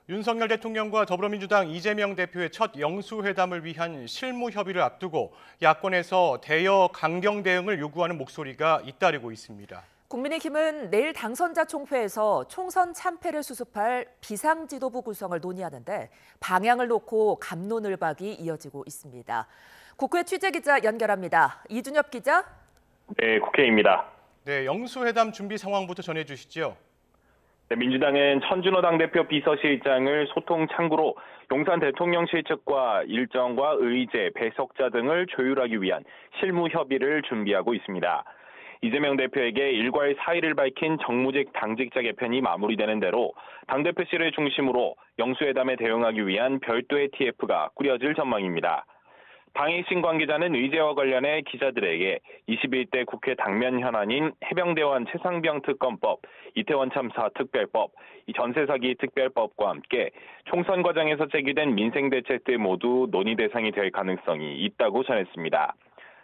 윤석열 대통령과 더불어민주당 이재명 대표의 첫 영수회담을 위한 실무 협의를 앞두고 야권에서 대여 강경 대응을 요구하는 목소리가 잇따르고 있습니다. 국민의힘은 내일 당선자 총회에서 총선 참패를 수습할 비상지도부 구성을 논의하는데 방향을 놓고 갑론을박이 이어지고 있습니다. 국회 취재기자 연결합니다. 이준엽 기자. 네, 국회입니다. 네, 영수회담 준비 상황부터 전해주시죠. 네, 민주당은 천준호 당대표 비서실장을 소통 창구로 용산 대통령실 측과 일정과 의제, 배석자 등을 조율하기 위한 실무 협의를 준비하고 있습니다. 이재명 대표에게 일괄 사의를 밝힌 정무직 당직자 개편이 마무리되는 대로 당대표실을 중심으로 영수회담에 대응하기 위한 별도의 TF가 꾸려질 전망입니다. 방해신 관계자는 의제와 관련해 기자들에게 21대 국회 당면 현안인 해병대원 최상병 특검법, 이태원 참사 특별법, 전세사기 특별법과 함께 총선 과정에서 제기된 민생 대책들 모두 논의 대상이 될 가능성이 있다고 전했습니다.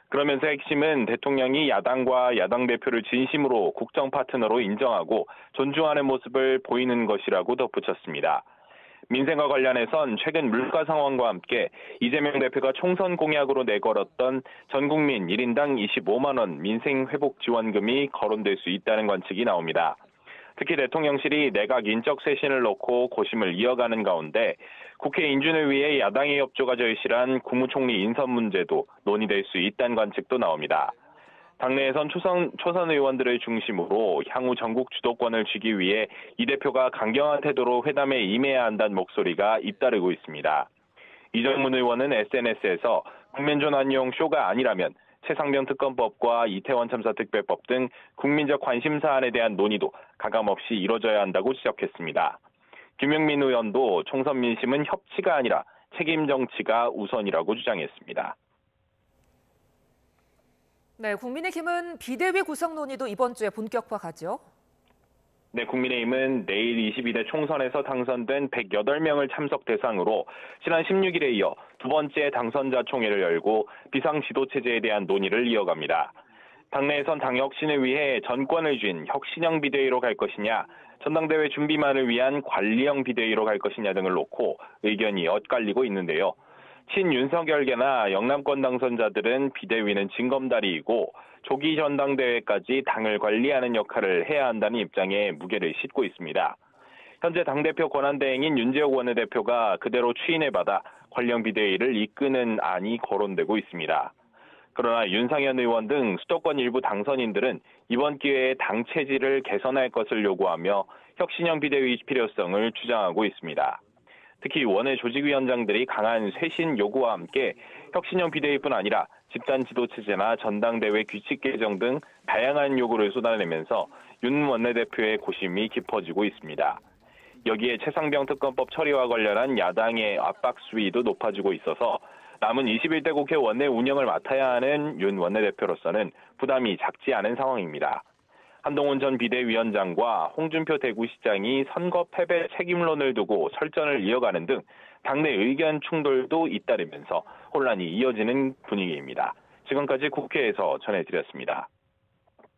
그러면서 핵심은 대통령이 야당과 야당 대표를 진심으로 국정 파트너로 인정하고 존중하는 모습을 보이는 것이라고 덧붙였습니다. 민생과 관련해선 최근 물가 상황과 함께 이재명 대표가 총선 공약으로 내걸었던 전국민 1인당 25만 원 민생회복지원금이 거론될 수 있다는 관측이 나옵니다. 특히 대통령실이 내각 인적 쇄신을 놓고 고심을 이어가는 가운데 국회 인준을 위해 야당의 협조가 절실한 국무총리 인선 문제도 논의될 수 있다는 관측도 나옵니다. 당내에선 초선 의원들을 중심으로 향후 전국 주도권을 쥐기 위해 이 대표가 강경한 태도로 회담에 임해야 한다는 목소리가 잇따르고 있습니다. 이정문 의원은 SNS에서 국민존 안녕 쇼가 아니라면 최상병 특검법과 이태원 참사 특별법 등 국민적 관심 사안에 대한 논의도 가감없이 이뤄져야 한다고 지적했습니다. 김용민 의원도 총선 민심은 협치가 아니라 책임 정치가 우선이라고 주장했습니다. 네, 국민의힘은 비대위 구성 논의도 이번 주에 본격화하죠. 네, 국민의힘은 내일 22대 총선에서 당선된 108명을 참석 대상으로 지난 16일에 이어 두 번째 당선자 총회를 열고 비상지도체제에 대한 논의를 이어갑니다. 당내에선 당 혁신을 위해 전권을 쥔 혁신형 비대위로 갈 것이냐, 전당대회 준비만을 위한 관리형 비대위로 갈 것이냐 등을 놓고 의견이 엇갈리고 있는데요. 친윤석열계나 영남권 당선자들은 비대위는 징검다리이고 조기 전당대회까지 당을 관리하는 역할을 해야 한다는 입장에 무게를 싣고 있습니다. 현재 당대표 권한대행인 윤재욱 원내대표가 그대로 추인해받아 관련 비대위를 이끄는 안이 거론되고 있습니다. 그러나 윤상현 의원 등 수도권 일부 당선인들은 이번 기회에 당 체질을 개선할 것을 요구하며 혁신형 비대위 필요성을 주장하고 있습니다. 특히 원외 조직위원장들이 강한 쇄신 요구와 함께 혁신형 비대위뿐 아니라 집단 지도체제나 전당대회 규칙 개정 등 다양한 요구를 쏟아내면서 윤 원내대표의 고심이 깊어지고 있습니다. 여기에 최상병 특검법 처리와 관련한 야당의 압박 수위도 높아지고 있어서 남은 21대 국회 원내 운영을 맡아야 하는 윤 원내대표로서는 부담이 작지 않은 상황입니다. 한동훈 전 비대위원장과 홍준표 대구시장이 선거 패배 책임론을 두고 설전을 이어가는 등 당내 의견 충돌도 잇따르면서 혼란이 이어지는 분위기입니다. 지금까지 국회에서 전해드렸습니다.